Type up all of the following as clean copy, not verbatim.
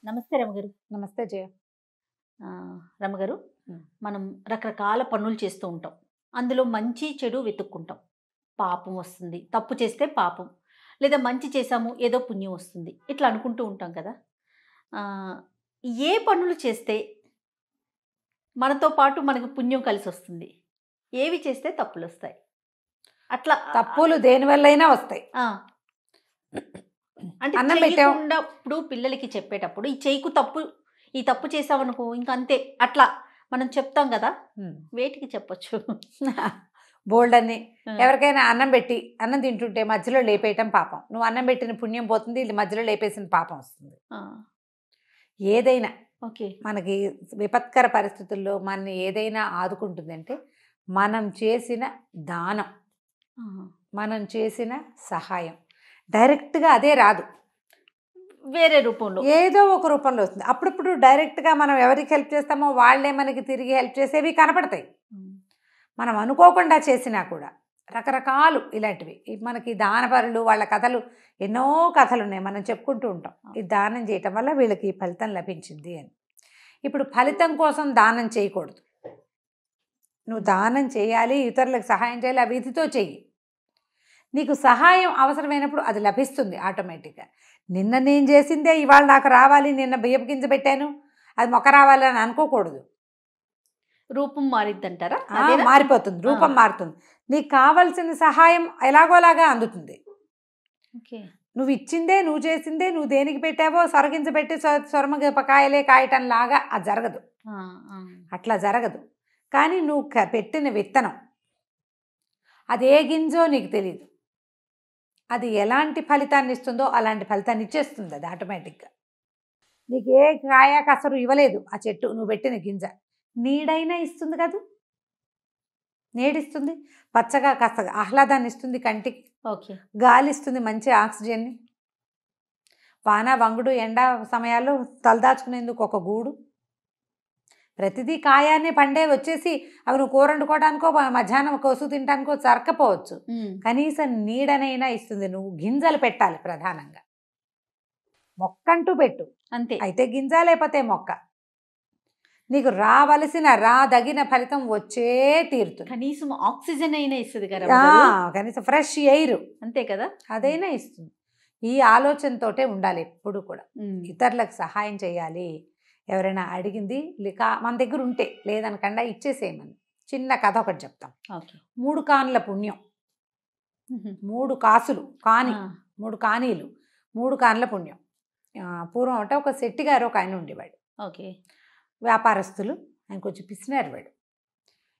నమస్తే రమగారు. నమస్తే జయ. రమగారు, మనం రకరకాల పనులు చేస్తూ ఉంటాం. అందులో మంచి చెడు వెతుక్కుంటాం. పాపం వస్తుంది, తప్పు చేస్తే పాపం, లేదా మంచి చేసాము ఏదో పుణ్యం వస్తుంది, ఇట్లా అనుకుంటూ ఉంటాం కదా. ఏ పనులు చేస్తే మనతో పాటు మనకు పుణ్యం కలిసి వస్తుంది, ఏవి చేస్తే తప్పులు వస్తాయి? అట్లా తప్పులు దేనివల్లైనా వస్తాయి. అంటే ఇప్పుడు పిల్లలకి చెప్పేటప్పుడు ఈ తప్పు చేసావనుకో ఇంక అంతే, అట్లా మనం చెప్తాం కదా, వేటికి చెప్పొచ్చు? బోల్డ్ అని. ఎవరికైనా అన్నం తింటుంటే మధ్యలో లేపేయటం పాపం. నువ్వు అన్నం పెట్టిన పుణ్యం పోతుంది, ఇది మధ్యలో లేపేసిన పాపం వస్తుంది. ఏదైనా ఓకే, మనకి విపత్కర పరిస్థితుల్లో మన ఏదైనా ఆదుకుంటుంది అంటే మనం చేసిన దానం, మనం చేసిన సహాయం. డైరెక్ట్గా అదే రాదు, వేరే రూపంలో ఏదో ఒక రూపంలో వస్తుంది. అప్పుడప్పుడు డైరెక్ట్గా మనం ఎవరికి హెల్ప్ చేస్తామో వాళ్ళే మనకి తిరిగి హెల్ప్ చేసేవి కనపడతాయి. మనం అనుకోకుండా చేసినా కూడా రకరకాలు ఇలాంటివి. మనకి దానపరులు వాళ్ళ కథలు, ఎన్నో కథలు ఉన్నాయి, మనం చెప్పుకుంటూ ఉంటాం. ఈ దానం చేయటం వల్ల వీళ్ళకి ఫలితం లభించింది అని. ఇప్పుడు ఫలితం కోసం దానం చేయకూడదు. నువ్వు దానం చేయాలి, ఇతరులకు సహాయం చేయాలి, ఆ విధితో చెయ్యి. నీకు సహాయం అవసరమైనప్పుడు అది లభిస్తుంది ఆటోమేటిక్గా. నిన్న నేను చేసిందే ఇవాళ నాకు రావాలి, నిన్న బియ్యపు గింజ పెట్టాను అది మొక్క రావాలని అనుకోకూడదు. రూపం మారిద్దంటారా? మారిపోతుంది, రూపం మారుతుంది. నీకు కావాల్సిన సహాయం ఎలాగోలాగా అందుతుంది. నువ్వు ఇచ్చిందే, నువ్వు చేసిందే, నువ్వు దేనికి పెట్టావో సొరగింజ పెట్టి సొరమకాయలే కాయటం లాగా అది జరగదు, అట్లా జరగదు. కానీ నువ్వు పెట్టిన విత్తనం అది ఏ గింజో నీకు తెలియదు, అది ఎలాంటి ఫలితాన్ని ఇస్తుందో అలాంటి ఫలితాన్ని ఇచ్చేస్తుంది అది ఆటోమేటిక్గా. నీకు ఏ కాయ కసరు ఇవ్వలేదు ఆ చెట్టు, నువ్వు పెట్టిన గింజ నీడైనా ఇస్తుంది కదా, నీడిస్తుంది, పచ్చగా కాస్త ఆహ్లాదాన్ని ఇస్తుంది కంటికి, గాలి ఇస్తుంది, మంచి ఆక్సిజన్ని, వాన వంగుడు ఎండ సమయాల్లో తలదాచుకునేందుకు ఒక గూడు. ప్రతిదీ కాయాన్ని పండే వచ్చేసి అవి నువ్వు కూర వండుకోవడానికో మధ్యాహ్నం కోసు తినడానికో సరకపోవచ్చు, కనీసం నీడనైనా ఇస్తుంది. నువ్వు గింజలు పెట్టాలి ప్రధానంగా, మొక్కంటూ పెట్టు అంతే. అయితే గింజ లేకపోతే మొక్క, నీకు రాదగిన ఫలితం వచ్చే తీరుతుంది. కనీసం ఆక్సిజన్ అయినా ఇస్తుంది కదా, కనీసం ఫ్రెష్ ఎయిర్ అంతే కదా, అదైనా ఇస్తుంది. ఈ ఆలోచనతోటే ఉండాలి ఎప్పుడు కూడా. ఇతరులకు సహాయం చేయాలి, ఎవరైనా అడిగింది మన దగ్గర ఉంటే లేదనకుండా ఇచ్చేసేయమని. చిన్న కథ ఒకటి చెప్తాం. 3 కానుల పుణ్యం, 3 కాసులు కాని, 3 కానీలు, 3 కానుల పుణ్యం. పూర్వం అంటే ఒక శెట్టి గారు ఒక ఆయన ఉండేవాడు. ఓకే, వ్యాపారస్తులు, ఆయన కొంచెం పిసినారు వాడు.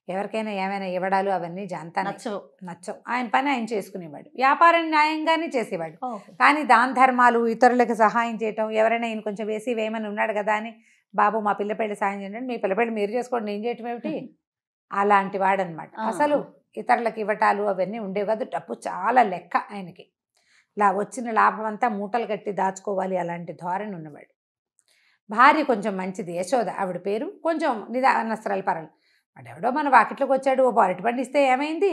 ఎవరికైనా ఏమైనా ఇవ్వడాలు అవన్నీ జాంతా నచ్చవు. ఆయన పని ఆయన చేసుకునేవాడు, వ్యాపారం న్యాయంగానే చేసేవాడు. కానీ దాన ధర్మాలు, ఇతరులకు సహాయం చేయటం, ఎవరైనా ఈయన కొంచెం వేయమని ఉన్నాడు కదా అని, బాబు మా పిల్లపెళ్ళి సాయం చేయండి, మీ పిల్లపెళ్ళి మీరు చేసుకోండి, నేను చేయటం ఏమిటి, అలాంటి వాడనమాట. అసలు ఇతరులకు ఇవ్వటాలు అవన్నీ ఉండేవి కాదు. డబ్బు చాలా లెక్క ఆయనకి, వచ్చిన లాభం అంతా మూటలు కట్టి దాచుకోవాలి, అలాంటి ధోరణి ఉన్నవాడు. భార్య కొంచెం మంచిది, యశోద ఆవిడ పేరు, కొంచెం నిదానస్త్రాలు పర్వాలేదు. వాడు ఎవడో మన వాకిట్లోకి వచ్చాడు, ఓ అరటి పండు ఇస్తే ఏమైంది,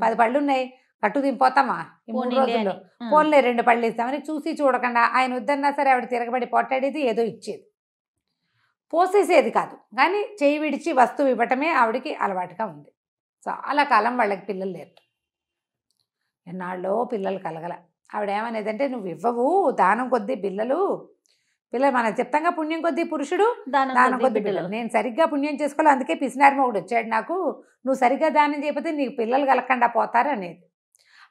10 పళ్ళు ఉన్నాయి, కట్టు దింపోతామా ఈ 3 రోజుల్లో, ఫోన్లే 2 పళ్ళు ఇస్తామని చూసి చూడకుండా ఆయన వద్దన్నా సరే ఆవిడ తిరగబడి పొట్టాడేది, ఏదో ఇచ్చేది, పోసేసేది కాదు. కానీ చేయి విడిచి వస్తువు ఇవ్వటమే ఆవిడికి అలవాటుగా ఉంది. చాలా కాలం వాళ్ళకి పిల్లలు లేరు, ఎన్నాళ్ళో పిల్లలు కలగల. ఆవిడ ఏమనేదంటే, నువ్వు ఇవ్వవు, దానం కొద్దీ పిల్లలు మనం చెప్తాంగా, పుణ్యం కొద్దీ పురుషుడు దానం కొద్దీ పిల్లలు. నేను సరిగ్గా పుణ్యం చేసుకోవాలి, అందుకే పిసినారి మొగుడు వచ్చాడు నాకు, నువ్వు సరిగ్గా దానం చేయకపోతే నీకు పిల్లలు కలగకుండా పోతారు అనేది.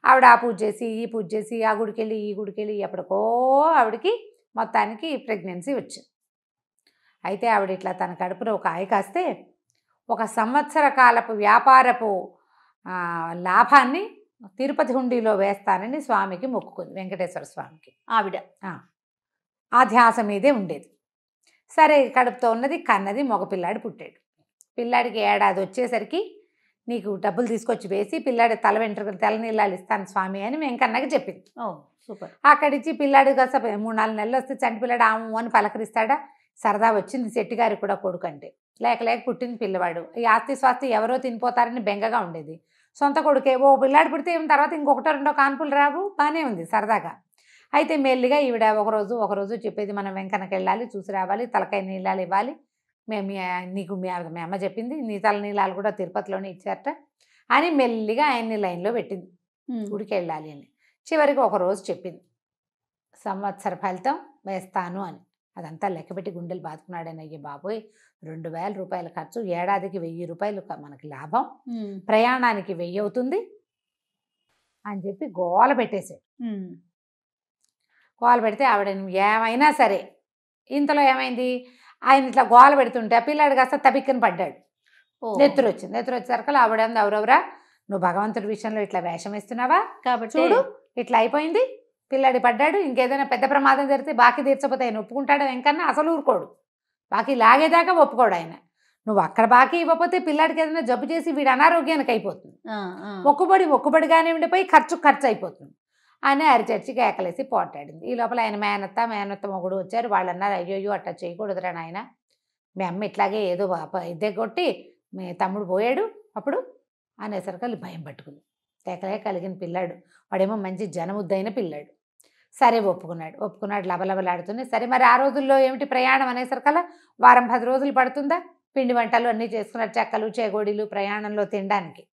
ఆవిడ ఆ పూజ చేసి ఈ పూజ చేసి ఆ గుడికి వెళ్ళి ఈ గుడికి వెళ్ళి ఎప్పటికో ఆవిడకి మొత్తానికి ప్రెగ్నెన్సీ వచ్చింది. అయితే ఆవిడ ఇట్లా తన కడుపులో ఒక ఆయ కాస్తే 1 సంవత్సర కాలపు వ్యాపారపు లాభాన్ని తిరుపతి హుండీలో వేస్తానని స్వామికి మొక్కుకుంది, వెంకటేశ్వర స్వామికి. ఆవిడ ఆ ధ్యాస మీదే ఉండేది. సరే, కడుపుతో ఉన్నది, కన్నది, మగపిల్లాడు పుట్టాడు. పిల్లాడికి ఏడాది వచ్చేసరికి నీకు డబ్బులు తీసుకొచ్చి వేసి పిల్లాడి తల వెంట్రుకలు తెల్ల నీళ్ళాలు ఇస్తాను స్వామి అని వెంకన్నకి చెప్పింది. సూపర్. అక్కడిచ్చి పిల్లాడు కాస్త 3-4 నెలలు వస్తే చంటి పిల్లాడు ఆము అని పలకరిస్తాడా. సరదా వచ్చింది శెట్టి గారికి కూడా కొడుకంటే, లేక పుట్టింది పిల్లవాడు. ఈ ఆస్తి స్వాస్తి ఎవరో తినిపోతారని బెంగగా ఉండేది. సొంత కొడుకే, ఓ పిల్లాడు పుడితే తర్వాత ఇంకొకటో 2 కాన్పులు రావు, బాగానే ఉంది సరదాగా. అయితే మెల్లిగా ఈవిడ ఒకరోజు చెప్పేది, మనం వెంకన్నకి వెళ్ళాలి, చూసి రావాలి, తలకాయ నీళ్ళాలు ఇవ్వాలి, మేము నీకు మీ అమ్మ చెప్పింది, నీ తల నీళ్ళాలు కూడా తిరుపతిలోనే ఇచ్చారట అని మెల్లిగా ఆయన్ని లైన్లో పెట్టింది, గుడికి వెళ్ళాలి అని. చివరికి ఒకరోజు చెప్పింది, సంవత్సర ఫలితం వేస్తాను అని. అదంతా లెక్కపెట్టి గుండెలు బాదుకున్నాడని, అయ్యే బాబోయ్ 2000 రూపాయల ఖర్చు, ఏడాదికి 1000 రూపాయలు మనకి లాభం, ప్రయాణానికి 1000 అవుతుంది అని చెప్పి గోల పెట్టేశాడు. గోల పెడితే ఆవిడ ఏమైనా సరే, ఇంతలో ఏమైంది, ఆయన ఇట్లా గోల పెడుతుంటే ఆ పిల్లాడు కాస్త తబిక్కని పడ్డాడు, నెత్తురు వచ్చేసరికి ఆవిడ ఎవరెవరా, నువ్వు భగవంతుడి విషయంలో ఇట్లా వేషం వేస్తున్నావా, కాబట్టి చూడు ఇట్లా అయిపోయింది, పిల్లాడి పడ్డాడు, ఇంకేదైనా పెద్ద ప్రమాదం జరిగితే బాకీ తీర్చకపోతే ఆయన ఒప్పుకుంటాడు వెంకన్న, అసలు ఊరుకోడు, బాకీ లాగేదాకా ఒప్పుకోడు ఆయన. నువ్వు అక్కడ బాకీ ఇవ్వకపోతే పిల్లాడికి ఏదైనా జబ్బు చేసి వీడు అనారోగ్యానికి అయిపోతుంది, మొక్కుబడిగానే ఉండిపోయి ఖర్చు అయిపోతుంది అని అరిచర్చి కేకలేసి పోటాడింది. ఈ లోపల ఆయన మేనత్త మొగుడు వచ్చారు. వాళ్ళు అన్నారు, అయ్యో అట్లా చేయకూడదురా నాయన, మీ అమ్మ ఇట్లాగే ఏదో ఇదే కొట్టి మీ తమ్ముడు పోయాడు అప్పుడు అనేసరికి భయం పట్టుకుంది. కేకలే కలిగిన పిల్లాడు, వాడేమో మంచి జనముద్దైన పిల్లాడు. సరే ఒప్పుకున్నాడు లబలబలాడుతుంది. సరే మరి ఆ రోజుల్లో ఏమిటి ప్రయాణం అనేసరికల్లా వారం 10 రోజులు పడుతుందా, పిండి వంటలు అన్నీ చేసుకున్నారు, చెక్కలు చేగోడీలు ప్రయాణంలో తినడానికి,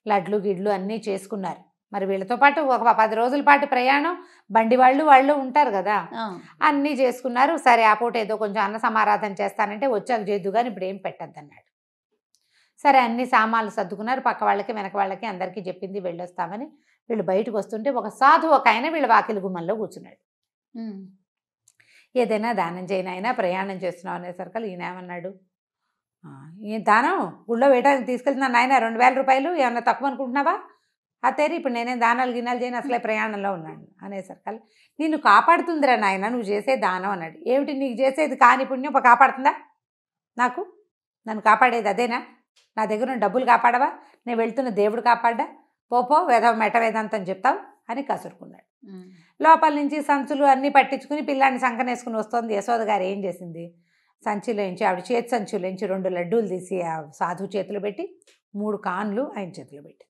లడ్లు గిడ్లు అన్నీ చేసుకున్నారు. మరి వీళ్ళతో పాటు ఒక 10 రోజుల పాటు ప్రయాణం, బండి వాళ్ళు ఉంటారు కదా, అన్నీ చేసుకున్నారు. సరే ఆ పూట ఏదో కొంచెం అన్న సమారాధన చేస్తానంటే వచ్చాక చేద్దు కానీ ఇప్పుడు ఏం పెట్టద్దన్నాడు. సరే అన్ని సామాన్లు సర్దుకున్నారు, పక్క వాళ్ళకి వెనక వాళ్ళకి అందరికీ చెప్పింది వెళ్ళొస్తామని. వీళ్ళు బయటకు వస్తుంటే ఒక సాధువు ఒక ఆయన వీళ్ళ వాకిలి గుమ్మంలో కూర్చున్నాడు. ఏదైనా దానం చేయనైనా ప్రయాణం చేస్తున్నావు అనేసరికి ఈయన ఏమన్నాడు, ఈ దానం గుళ్ళో వేయడానికి తీసుకెళ్తున్నాను నాయన, 2000 రూపాయలు ఏమన్నా తక్కువ అనుకుంటున్నావా, అతేరి ఇప్పుడు నేనేం దానాలు గినాలు చేయను, అసలే ప్రయాణంలో ఉన్నాను అనేసరికి నిన్ను కాపాడుతుందిరా నాయన నువ్వు చేసే దానం అన్నాడు. ఏమిటి నీకు చేసేది కాని పుణ్యం కాపాడుతుందా, నన్ను కాపాడేది అదేనా, నా దగ్గర డబ్బులు కాపాడవా, నేను వెళ్తున్న దేవుడు కాపాడ్డా, పోపో మెట వేదాంతం చెప్తావు అని కసురుకున్నాడు. లోపల నుంచి సంచులు అన్నీ పట్టించుకుని పిల్లాన్ని సంకనేసుకుని వస్తుంది. యశోద గారు ఏం చేసింది, సంచిలోంచి ఆవిడ చేతి సంచులోంచి 2 లడ్డూలు తీసి ఆ సాధువు చేతిలో పెట్టి 3 కాన్లు ఆయన చేతిలో పెట్టి,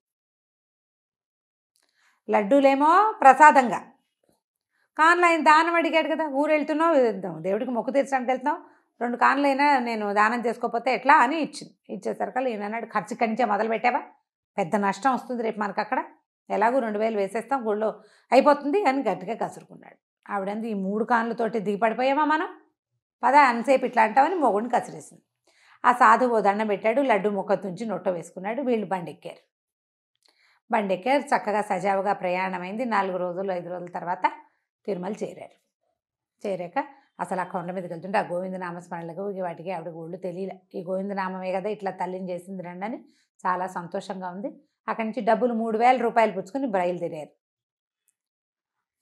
లడ్డూలేమో ప్రసాదంగా, కాన్లు ఆయన దానం అడిగాడు కదా, ఊరు వెళ్తున్నావు దేవుడికి మొక్కు తీర్చడానికి వెళ్తున్నావు, 2 కాన్లైనా నేను దానం చేసుకోకపోతే ఎట్లా అని ఇచ్చేసరికి ఈయన అన్నాడు, ఖర్చు కంచే మొదలు పెట్టావా, పెద్ద నష్టం వస్తుంది రేపు మనకు, అక్కడ ఎలాగో 2000 వేసేస్తాం గుళ్ళో అయిపోతుంది అని గట్టిగా కసురుకున్నాడు. ఆవిడంది ఈ 3 కాన్లతోటి దిగిపడిపోయామా మనం, పద అంతసేపు ఇట్లా అంటామని మొగుడిని కసిరేసింది. ఆ సాధువు దండం పెట్టాడు, లడ్డు ముక్క తుంచి నొట్ట వేసుకున్నాడు. వీళ్ళు బండి ఎక్కారు, చక్కగా సజావుగా ప్రయాణమైంది. 4 రోజులు 5 రోజుల తర్వాత తిరుమల చేరాక అసలు ఆ కొండ మీదకి వెళ్తుంటే ఆ గోవిందనామస్మరణలకు వాటికి ఆవిడ ఒళ్ళు తెలియలే, ఈ గోవిందనామమే కదా ఇట్లా తల్లిని చేసింది రండి అని చాలా సంతోషంగా ఉంది. అక్కడి నుంచి డబ్బులు 3000 రూపాయలు పుచ్చుకొని బయలుదేరారు.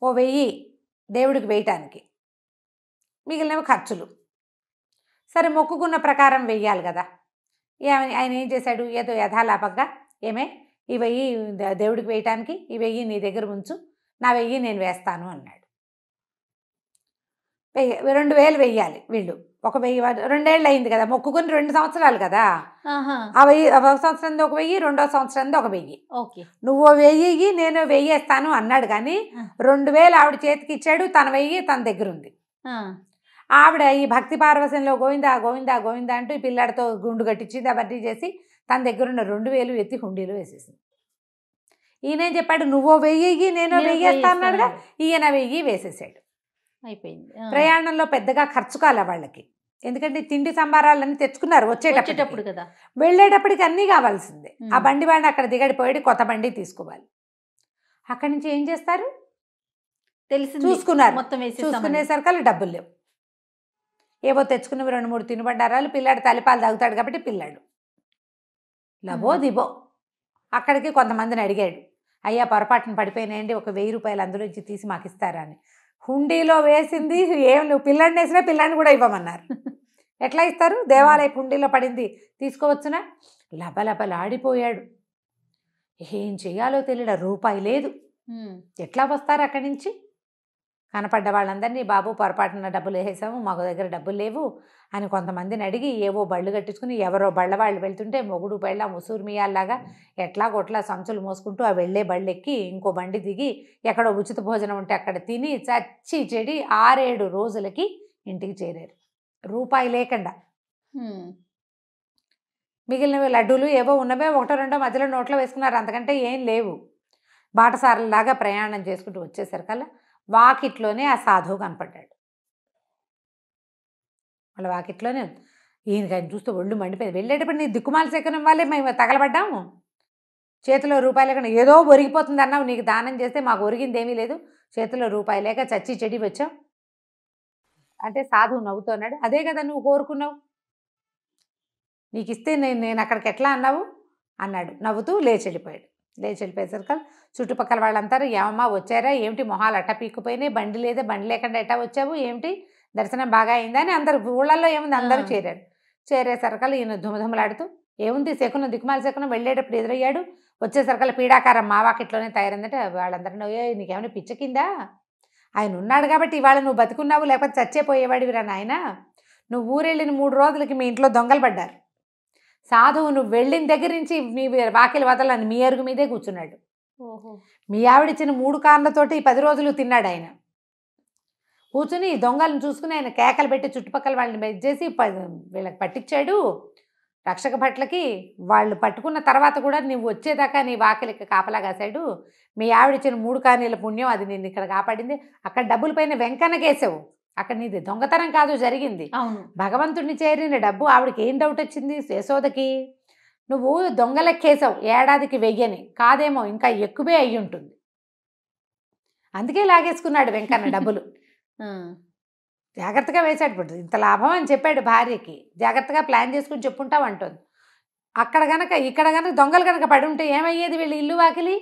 ఓ 1000 దేవుడికి వేయటానికి, మిగిలినవి ఖర్చులు. సరే మొక్కుకున్న ప్రకారం వెయ్యాలి కదా, ఆయన ఏం చేశాడు, ఏదో యథాలాపంగా ఏమే ఈ 1000 దేవుడికి వేయటానికి ఈ 1000 నీ దగ్గర ఉంచు, నా 1000 నేను వేస్తాను అన్నాడు. 2000 వెయ్యాలి వీళ్ళు, ఒక 1000 2 ఏళ్ళు అయింది కదా, మొక్కుకొని 2 సంవత్సరాలు కదా, ఆ 1000 ఒక సంవత్సరం 1000, 2వ సంవత్సరం 1000, నువ్వు 1000 నేను 1000 వేస్తాను అన్నాడు. కానీ 2000 ఆవిడ చేతికి ఇచ్చాడు, తన 1000 తన దగ్గర ఉంది. ఆవిడ ఈ భక్తి పార్వశంలో గోవిందా గోవిందా గోవిందా అంటూ ఈ పిల్లాడితో గుండు కట్టించింది, అవన్నీ చేసి తన దగ్గర ఉన్న 2000 ఎత్తి హుండీలో వేసేసింది. ఈయనేం చెప్పాడు, నువ్వు 1000 నేను 1000 వేస్తా అన్నాడుగా, ఈయన 1000 వేసేసాడు. అయిపోయింది. ప్రయాణంలో పెద్దగా ఖర్చు కాలే వాళ్ళకి, ఎందుకంటే తిండి సంబారాలన్నీ తెచ్చుకున్నారు వచ్చేటప్పుడు కదా, వెళ్ళేటప్పటికి అన్నీ కావాల్సిందే. ఆ బండి అక్కడ దిగడిపోయాడు, కొత్త బండి తీసుకోవాలి. అక్కడి నుంచి ఏం చేస్తారు తెలిసి చూసుకున్నారు, మొత్తం చూసుకునేసరికి డబ్బులు లేవు. ఏవో తెచ్చుకున్నవి 2-3 తినుబండారాలు, పిల్లాడు తల్లిపాలు తాగుతాడు కాబట్టి పిల్లాడు లబో దిబో. అక్కడికి కొంతమందిని అడిగాడు, అయ్యా పొరపాటున పడిపోయినాయండి, ఒక 1000 రూపాయలు అందులోంచి తీసి మాకు ఇస్తారా అని. హుండీలో వేసింది ఏం, నువ్వు పిల్లాడిని వేసినా పిల్లాడిని కూడా ఇవ్వమన్నారు. ఎట్లా ఇస్తారు, దేవాలయ హుండీలో పడింది తీసుకోవచ్చునా. లబలబలాడిపోయాడు, ఏం చెయ్యాలో తెలియదు, రూపాయి లేదు, ఎట్లా వస్తారు అక్కడి నుంచి. కనపడ్డ వాళ్ళందరినీ బాబు పొరపాటున డబ్బులు వేసేసాము, మాకు దగ్గర డబ్బులు లేవు అని కొంతమందిని అడిగి ఏవో బళ్ళు కట్టించుకుని ఎవరో బళ్ళ వాళ్ళు వెళ్తుంటే మొగుడు బళ్ళ ముసూర్మియాల్లాగా ఎట్లా కొట్లా సంచులు మోసుకుంటూ ఆ వెళ్ళే బళ్ళు ఎక్కి ఇంకో బండి దిగి ఎక్కడో ఉచిత భోజనం ఉంటే అక్కడ తిని చచ్చి చెడి 6-7 రోజులకి ఇంటికి చేరారు, రూపాయి లేకుండా. మిగిలినవి లడ్డూలు ఏవో ఉన్నవే 1-2 మధ్యలో నోట్లో వేసుకున్నారు, అంతకంటే ఏం లేవు. బాటసారులాగా ప్రయాణం చేసుకుంటూ వచ్చేసరికల్లా వాకిట్లోనే ఆ సాధువు కనపడ్డాడు. వాళ్ళ వాకిట్లోనే ఈయనకి చూస్తే ఒళ్ళు మండిపోయింది. వెళ్ళేటప్పుడు నీ దిక్కుమాల శకునం వాళ్ళే మేము తగలబడ్డాము, చేతిలో రూపాయలు లేకుండా ఏదో ఒరిగిపోతుంది అన్నావు, నీకు దానం చేస్తే మాకు ఒరిగింది ఏమీ లేదు, చేతిలో రూపాయి లేక చచ్చి చెడి వచ్చావు అంటే సాధువు నవ్వుతున్నాడు. అదే కదా నువ్వు కోరుకున్నావు, నీకు ఇస్తే నేను అక్కడికి ఎట్లా అన్నావు అన్నాడు. నవ్వుతూ లేచి వెళ్ళిపోయాడు. లేచి వెళ్ళిపోయేసరికి చుట్టుపక్కల వాళ్ళంతా ఏమమ్మా వచ్చారా ఏమిటి, మొహాలు అట్ట పీక్కుపోయినాయి, బండి లేదా, బండి లేకుండా ఎట్టా వచ్చావు ఏమిటి, దర్శనం బాగా అయిందా అని అందరు ఊళ్ళల్లో ఏముంది అందరూ చేరారు. చేరేసరికల్ ఈయన ధుమధుమలాడుతూ ఏముంది శకునం దిక్కుమాల శకునం వెళ్ళేటప్పుడు ఎదురయ్యాడు, వచ్చేసరికల్ పీడాకారం మా వాకిట్లోనే తయారైందంటే వాళ్ళందరూ నీకేమైనా పిచ్చకిందా, ఆయన ఉన్నాడు కాబట్టి ఇవాళ నువ్వు బతుకున్నావు, లేకపోతే చచ్చేపోయేవాడివిరా నాయన, నువ్వు ఊరెళ్ళిన 3 రోజులకి మీ ఇంట్లో దొంగలు పడ్డారు, సాధువు నువ్వు వెళ్ళిన దగ్గర నుంచి మీ వాకిలి వదలని మీ అరుగు మీదే కూర్చున్నాడు, మీ ఆవిడిచ్చిన 3 కార్లతోటి 10 రోజులు తిన్నాడు ఆయన, కూర్చుని దొంగలను చూసుకుని ఆయన కేకలు పెట్టి చుట్టుపక్కల వాళ్ళని బెజ్జేసి వీళ్ళకి పట్టించాడు రక్షక భట్లకి. వాళ్ళు పట్టుకున్న తర్వాత కూడా నువ్వు వచ్చేదాకా నీ వాకిలికి కాపలా కాశాడు, మీ ఆవిడిచ్చిన 3 కానీల పుణ్యం అది నిన్ను ఇక్కడ కాపాడింది, అక్కడ డబ్బుల పైన వెంకన్నకేసావు, అక్కడ నీది దొంగతనం కాదు జరిగింది, భగవంతుడిని చేరిన డబ్బు. ఆవిడకి ఏం డౌట్ వచ్చింది యశోదకి, నువ్వు దొంగలెక్కేసావు, ఏడాదికి 1000 కాదేమో ఇంకా ఎక్కువే అయ్యి ఉంటుంది, అందుకే లాగేసుకున్నాడు వెంకన్న డబ్బులు. జాగ్రత్తగా వేశాడు, ఇప్పుడు ఇంత లాభం అని చెప్పాడు భార్యకి, జాగ్రత్తగా ప్లాన్ చేసుకుని చెప్పుంటావు అంటుంది. అక్కడ గనక ఇక్కడ గనక దొంగలు కనుక పడి ఉంటే ఏమయ్యేది, వీళ్ళు ఇల్లు వాకిలి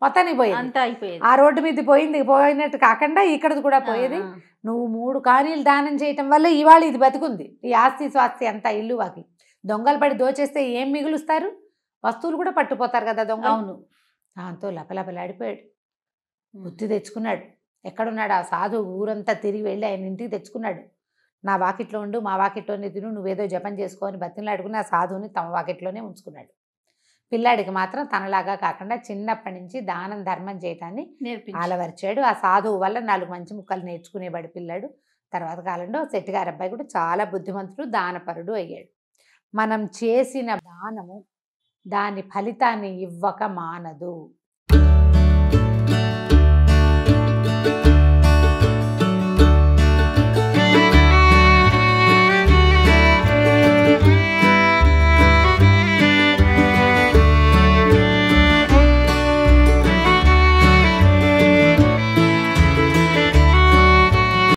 మొత్తానికి పోయేది, ఆ రోడ్డు మీద పోయినట్టు కాకుండా ఇక్కడది కూడా పోయేది. నువ్వు 3 కానీలు దానం చేయటం వల్ల ఇవాళ ఇది బతుకుంది, ఈ ఆస్తి స్వాస్తి అంతా ఇల్లు వాకిలి. దొంగలు పడి దోచేస్తే ఏం మిగులుస్తారు, వస్తువులు కూడా పట్టుపోతారు కదా దొంగ. అవును, దాంతో లపలపలాడిపోయాడు, బుద్ధి తెచ్చుకున్నాడు. ఎక్కడున్నాడు ఆ సాధు, ఊరంతా తిరిగి వెళ్ళి ఆయన ఇంటికి తెచ్చుకున్నాడు. నా వాకిట్లో ఉండు, మా వాకిట్లోనే తిను, నువ్వేదో జపం చేసుకోని బతిలాడుకుని ఆ సాధువుని తమ వాకిట్లోనే ఉంచుకున్నాడు. పిల్లాడికి మాత్రం తనలాగా కాకుండా చిన్నప్పటి నుంచి దానం ధర్మం చేయటాన్ని అలవర్చాడు. ఆ సాధువు వల్ల 4 మంచి ముక్కలు నేర్చుకునేవాడు పిల్లాడు. తర్వాత కాలంలో శెట్టిగారి అబ్బాయి కూడా చాలా బుద్ధిమంతుడు, దానపరుడు అయ్యాడు. మనం చేసిన దానము దాని ఫలితాన్ని ఇవ్వక మానదు.